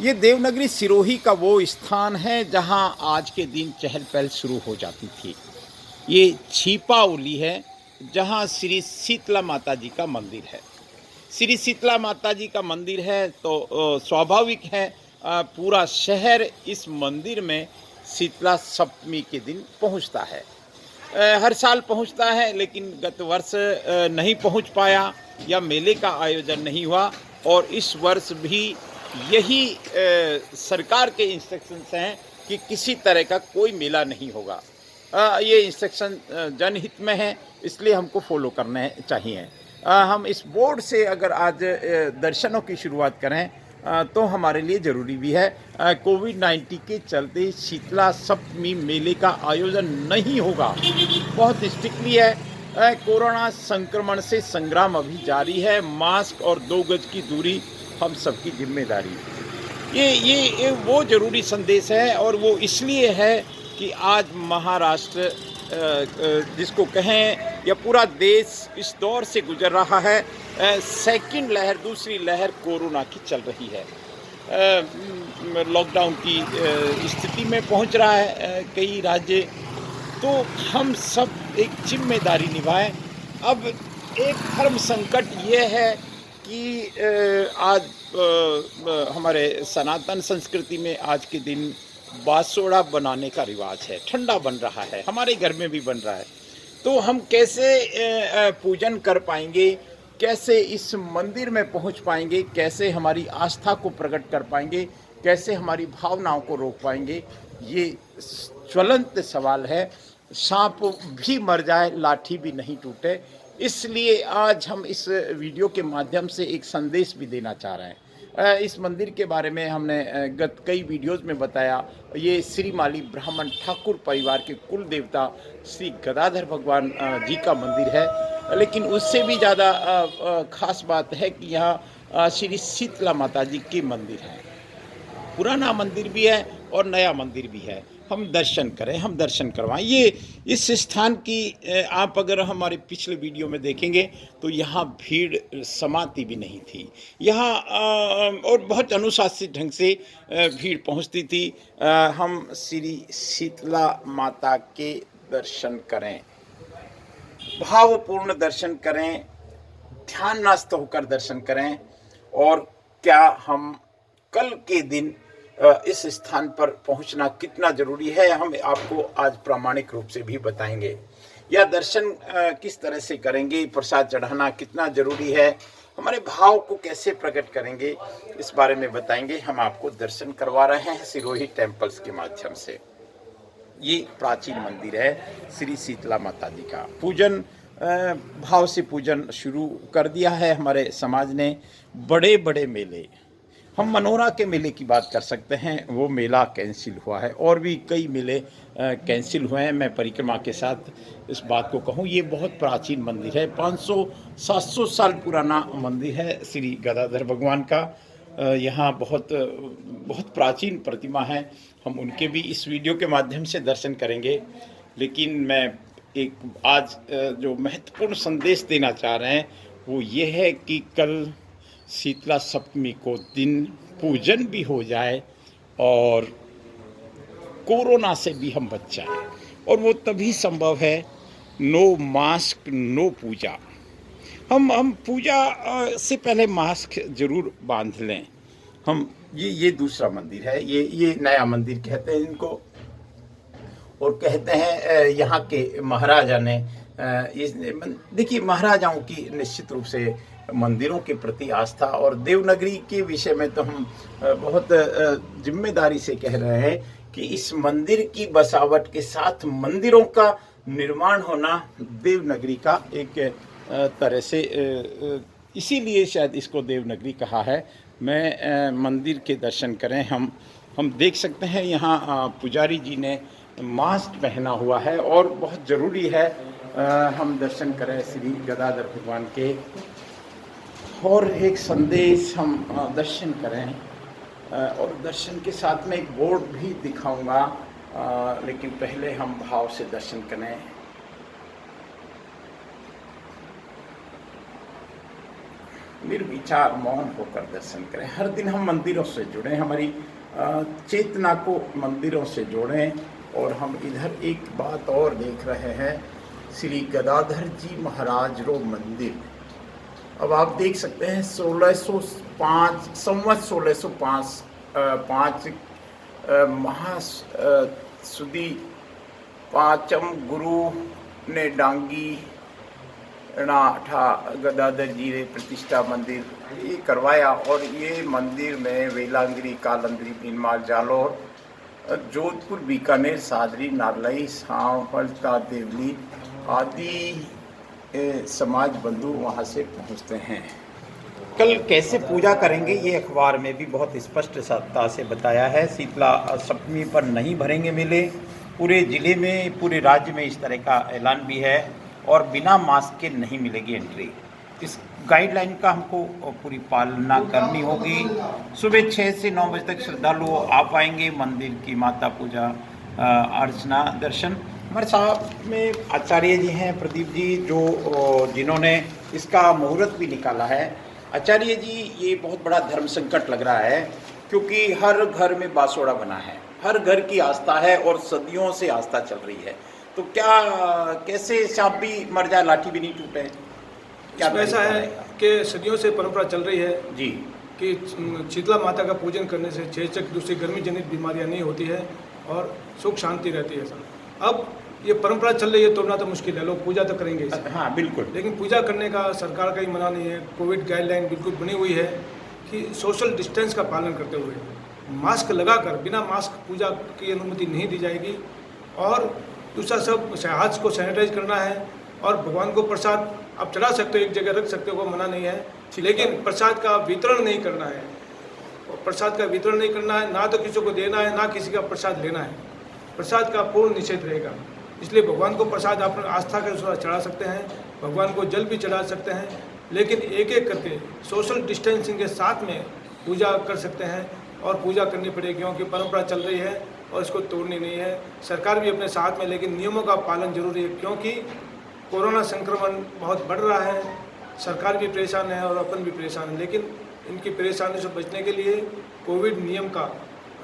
ये देवनागरी सिरोही का वो स्थान है जहां आज के दिन चहल पहल शुरू हो जाती थी। ये छिपाउली है जहां श्री शीतला माता जी का मंदिर है। श्री शीतला माता जी का मंदिर है तो स्वाभाविक है पूरा शहर इस मंदिर में शीतला सप्तमी के दिन पहुंचता है। हर साल पहुंचता है, लेकिन गत वर्ष नहीं पहुंच पाया या मेले का आयोजन नहीं हुआ। और इस वर्ष भी यही सरकार के इंस्ट्रक्शंस हैं कि किसी तरह का कोई मेला नहीं होगा। ये इंस्ट्रक्शन जनहित में है, इसलिए हमको फॉलो करने चाहिए। हम इस बोर्ड से अगर आज दर्शनों की शुरुआत करें तो हमारे लिए ज़रूरी भी है। कोविड-19 के चलते शीतला सप्तमी मेले का आयोजन नहीं होगा, बहुत स्ट्रिक्टली है। कोरोना संक्रमण से संग्राम अभी जारी है। मास्क और 2 गज की दूरी हम सबकी जिम्मेदारी। ये वो ज़रूरी संदेश है, और वो इसलिए है कि आज महाराष्ट्र जिसको कहें या पूरा देश इस दौर से गुजर रहा है। सेकंड लहर, दूसरी लहर कोरोना की चल रही है। लॉकडाउन की स्थिति में पहुंच रहा है कई राज्य। तो हम सब एक जिम्मेदारी निभाएं। अब एक धर्म संकट ये है कि आज हमारे सनातन संस्कृति में आज के दिन बासोड़ा बनाने का रिवाज है। ठंडा बन रहा है, हमारे घर में भी बन रहा है। तो हम कैसे पूजन कर पाएंगे, कैसे इस मंदिर में पहुंच पाएंगे, कैसे हमारी आस्था को प्रकट कर पाएंगे, कैसे हमारी भावनाओं को रोक पाएंगे, ये ज्वलंत सवाल है। सांप भी मर जाए, लाठी भी नहीं टूटे। इसलिए आज हम इस वीडियो के माध्यम से एक संदेश भी देना चाह रहे हैं। इस मंदिर के बारे में हमने गत कई वीडियोज़ में बताया। ये श्रीमाली ब्राह्मण ठाकुर परिवार के कुल देवता श्री गदाधर भगवान जी का मंदिर है। लेकिन उससे भी ज़्यादा खास बात है कि यहाँ श्री शीतला माता जी के मंदिर है। पुराना मंदिर भी है और नया मंदिर भी है। हम दर्शन करें, हम दर्शन करवाएं। ये इस स्थान की आप अगर हमारे पिछले वीडियो में देखेंगे तो यहाँ भीड़ समाती भी नहीं थी। यहाँ और बहुत अनुशासित ढंग से भीड़ पहुँचती थी। हम श्री शीतला माता के दर्शन करें, भावपूर्ण दर्शन करें, ध्यानस्थ होकर दर्शन करें। और क्या हम कल के दिन इस स्थान पर पहुंचना कितना जरूरी है, हम आपको आज प्रामाणिक रूप से भी बताएंगे। यह दर्शन किस तरह से करेंगे, प्रसाद चढ़ाना कितना जरूरी है, हमारे भाव को कैसे प्रकट करेंगे, इस बारे में बताएंगे। हम आपको दर्शन करवा रहे हैं सिरोही टेम्पल्स के माध्यम से। ये प्राचीन मंदिर है श्री शीतला माता जी का। पूजन भाव से पूजन शुरू कर दिया है हमारे समाज ने। बड़े बड़े मेले, हम मनोरा के मेले की बात कर सकते हैं, वो मेला कैंसिल हुआ है। और भी कई मेले कैंसिल हुए हैं। मैं परिक्रमा के साथ इस बात को कहूँ, ये बहुत प्राचीन मंदिर है। 500-700 साल पुराना मंदिर है श्री गदाधर भगवान का। यहाँ बहुत प्राचीन प्रतिमा है। हम उनके भी इस वीडियो के माध्यम से दर्शन करेंगे। लेकिन मैं एक आज जो महत्वपूर्ण संदेश देना चाह रहे हैं वो ये है कि कल शीतला सप्तमी को दिन पूजन भी हो जाए और कोरोना से भी हम बच जाएं। और वो तभी संभव है, नो मास्क नो पूजा। हम पूजा से पहले मास्क जरूर बांध लें। हम ये दूसरा मंदिर है, ये नया मंदिर कहते हैं इनको। और कहते हैं यहाँ के महाराजा ने देखिए, महाराजाओं की निश्चित रूप से मंदिरों के प्रति आस्था, और देवनागरी के विषय में तो हम बहुत जिम्मेदारी से कह रहे हैं कि इस मंदिर की बसावट के साथ मंदिरों का निर्माण होना देवनागरी का एक तरह से, इसीलिए शायद इसको देवनागरी कहा है। मैं मंदिर के दर्शन करें। हम देख सकते हैं यहाँ पुजारी जी ने मास्क पहना हुआ है और बहुत ज़रूरी है हम दर्शन करें श्री गदाधर भगवान के। और एक संदेश हम दर्शन करें, और दर्शन के साथ में एक बोर्ड भी दिखाऊंगा। लेकिन पहले हम भाव से दर्शन करें। निर्विचार मौन होकर दर्शन करें। हर दिन हम मंदिरों से जुड़ें, हमारी चेतना को मंदिरों से जोड़ें। और हम इधर एक बात और देख रहे हैं, श्री गदाधर जी महाराज रो मंदिर। अब आप देख सकते हैं 1605 संवत 1605 महासुदी पांचम गुरु ने डांगी ठाठा गदाधर जी ने प्रतिष्ठा मंदिर ये करवाया। और ये मंदिर में वेलांगिरी, कालंदरी, भीनमाल, जालोर, जोधपुर, बीकानेर, सादरी, नारलई, सांवलता, देवली आदि समाज बंधु वहाँ से पहुँचते हैं। कल कैसे पूजा करेंगे ये अखबार में भी बहुत स्पष्टता से बताया है। शीतला सप्तमी पर नहीं भरेंगे मेले। पूरे ज़िले में, पूरे राज्य में इस तरह का ऐलान भी है। और बिना मास्क के नहीं मिलेगी एंट्री। इस गाइडलाइन का हमको पूरी पालना करनी होगी। सुबह 6 से 9 बजे तक श्रद्धालु आ पाएंगे मंदिर की माता पूजा अर्चना दर्शन। हमारे साथ में आचार्य जी हैं प्रदीप जी, जिन्होंने इसका मुहूर्त भी निकाला है। आचार्य जी, ये बहुत बड़ा धर्म संकट लग रहा है, क्योंकि हर घर में बासोड़ा बना है, हर घर की आस्था है और सदियों से आस्था चल रही है। तो क्या कैसे सांप भी मर जाए लाठी भी नहीं टूटे? क्या ऐसा है कि सदियों से परंपरा चल रही है जी कि शीतला माता का पूजन करने से चेचक, दूसरी गर्मी जनित बीमारियां नहीं होती है और सुख शांति रहती है। सर, अब ये परंपरा चल रही है, तोड़ना तो मुश्किल है, लोग पूजा तो करेंगे इसे। हाँ बिल्कुल, लेकिन पूजा करने का सरकार का ही मना नहीं है। कोविड गाइडलाइन बिल्कुल बनी हुई है कि सोशल डिस्टेंस का पालन करते हुए मास्क लगाकर, बिना मास्क पूजा की अनुमति नहीं दी जाएगी। और दूसरा सब हाथ को सैनिटाइज करना है। और भगवान को प्रसाद आप चढ़ा सकते हो, एक जगह रख सकते हो, वो मना नहीं है, लेकिन प्रसाद का वितरण नहीं करना है। प्रसाद का वितरण नहीं करना है, ना तो किसी को देना है, ना किसी का प्रसाद लेना है। प्रसाद का पूर्ण निषेध रहेगा। इसलिए भगवान को प्रसाद आप आस्था के अनुसार चढ़ा सकते हैं, भगवान को जल भी चढ़ा सकते हैं, लेकिन एक एक करके सोशल डिस्टेंसिंग के साथ में पूजा कर सकते हैं। और पूजा करनी पड़ेगी, क्योंकि परंपरा चल रही है और इसको तोड़नी नहीं है। सरकार भी अपने साथ में, लेकिन नियमों का पालन जरूरी है, क्योंकि कोरोना संक्रमण बहुत बढ़ रहा है। सरकार भी परेशान है और अपन भी परेशान है, लेकिन इनकी परेशानी से बचने के लिए कोविड नियम का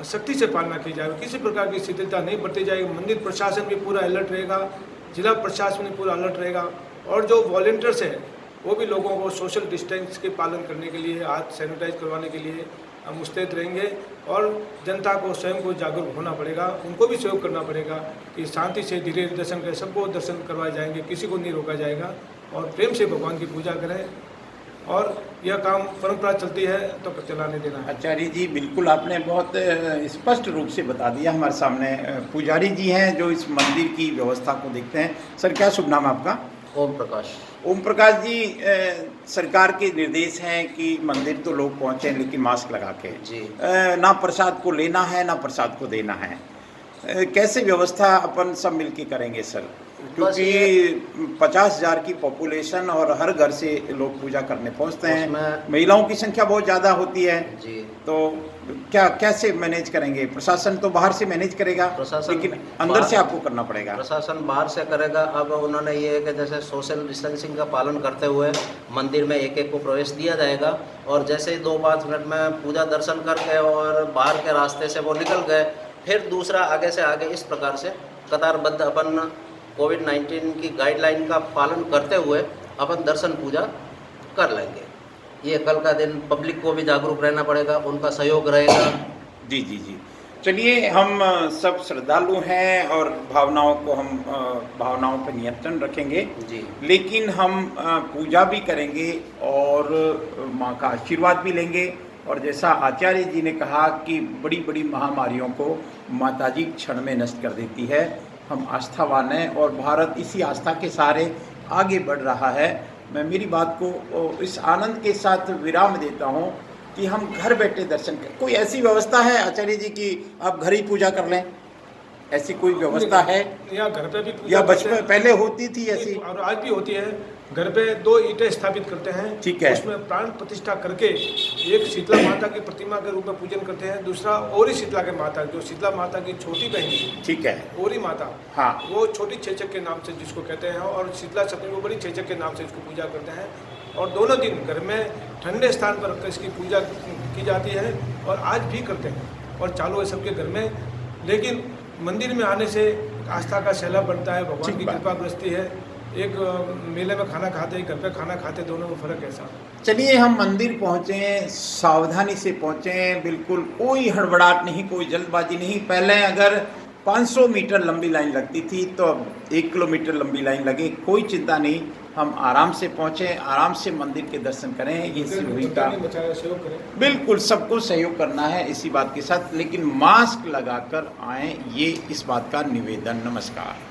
सख्ती से पालना की जाए, किसी प्रकार की शिथिलता नहीं बरती जाएगी। मंदिर प्रशासन भी पूरा अलर्ट रहेगा, जिला प्रशासन भी पूरा अलर्ट रहेगा। और जो वॉलंटियर्स हैं वो भी लोगों को सोशल डिस्टेंस के पालन करने के लिए, हाथ सैनिटाइज करवाने के लिए मुस्तैद रहेंगे। और जनता को स्वयं को जागरूक होना पड़ेगा, उनको भी सहयोग करना पड़ेगा कि शांति से धीरे धीरे दर्शन करें, सबको दर्शन करवाए जाएंगे, किसी को नहीं रोका जाएगा। और प्रेम से भगवान की पूजा करें, और यह काम परंपरा चलती है तो चलाने देना है। आचार्य जी, बिल्कुल आपने बहुत स्पष्ट रूप से बता दिया। हमारे सामने पुजारी जी हैं जो इस मंदिर की व्यवस्था को देखते हैं। सर, क्या शुभ नाम है आपका? ओम प्रकाश। ओम प्रकाश जी, सरकार के निर्देश हैं कि मंदिर तो लोग पहुँचें लेकिन मास्क लगा के जी। ना प्रसाद को लेना है ना प्रसाद को देना है। कैसे व्यवस्था अपन सब मिलके करेंगे सर? क्योंकि 50,000 की पॉपुलेशन और हर घर से लोग पूजा करने पहुंचते हैं, महिलाओं की संख्या बहुत ज़्यादा होती है जी। तो क्या कैसे मैनेज करेंगे? प्रशासन तो बाहर से मैनेज करेगा, लेकिन अंदर से आपको करना पड़ेगा। प्रशासन बाहर से करेगा। अब उन्होंने ये है कि जैसे सोशल डिस्टेंसिंग का पालन करते हुए मंदिर में एक एक को प्रवेश दिया जाएगा, और जैसे ही 2-5 मिनट में पूजा दर्शन करके और बाहर के रास्ते से वो निकल गए, फिर दूसरा आगे से आगे इस प्रकार से कतारबद्ध अपन कोविड-19 की गाइडलाइन का पालन करते हुए अपन दर्शन पूजा कर लेंगे। ये कल का दिन पब्लिक को भी जागरूक रहना पड़ेगा, उनका सहयोग रहेगा। जी जी जी, चलिए, हम सब श्रद्धालु हैं और भावनाओं पर नियंत्रण रखेंगे जी, लेकिन हम पूजा भी करेंगे और माँ का आशीर्वाद भी लेंगे। और जैसा आचार्य जी ने कहा कि बड़ी बड़ी महामारियों को माताजी क्षण में नष्ट कर देती है। हम आस्थावान हैं और भारत इसी आस्था के सहारे आगे बढ़ रहा है। मैं मेरी बात को इस आनंद के साथ विराम देता हूँ कि हम घर बैठे दर्शन करें। कोई ऐसी व्यवस्था है आचार्य जी कि आप घर ही पूजा कर लें? ऐसी कोई व्यवस्था है या घर पे भी या बचपन पहले होती थी ऐसी? और आज भी होती है। घर पे 2 ईंटें स्थापित करते हैं, ठीक है, उसमें प्राण प्रतिष्ठा करके एक शीतला माता की प्रतिमा के रूप में पूजन करते हैं, दूसरा औरी शीतला के माता, जो शीतला माता की छोटी बहन, ठीक है, औरी माता, हाँ, वो छोटी छेचक के नाम से जिसको कहते हैं, और शीतला सप्तमी को बड़ी छेचक के नाम से इसको पूजा करते हैं। और दोनों दिन घर में ठंडे स्थान पर रखकर इसकी पूजा की जाती है और आज भी करते हैं और चालू है सबके घर में। लेकिन मंदिर में आने से आस्था का सैलाब बनता है, भगवान ठीक की बात। कृपा बरसती है। एक मेले में खाना खाते घर पे खाना खाते, दोनों में फ़र्क है साहब। चलिए हम मंदिर पहुँचे, सावधानी से पहुँचे, बिल्कुल कोई हड़बड़ाहट नहीं, कोई जल्दबाजी नहीं। पहले अगर 500 मीटर लंबी लाइन लगती थी तो अब 1 किलोमीटर लंबी लाइन लगे, कोई चिंता नहीं। हम आराम से पहुँचे, आराम से मंदिर के दर्शन करें। ये शिवजी का बचाया सहयोग करें। बिल्कुल सबको सहयोग करना है इसी बात के साथ, लेकिन मास्क लगाकर आएँ, ये इस बात का निवेदन। नमस्कार।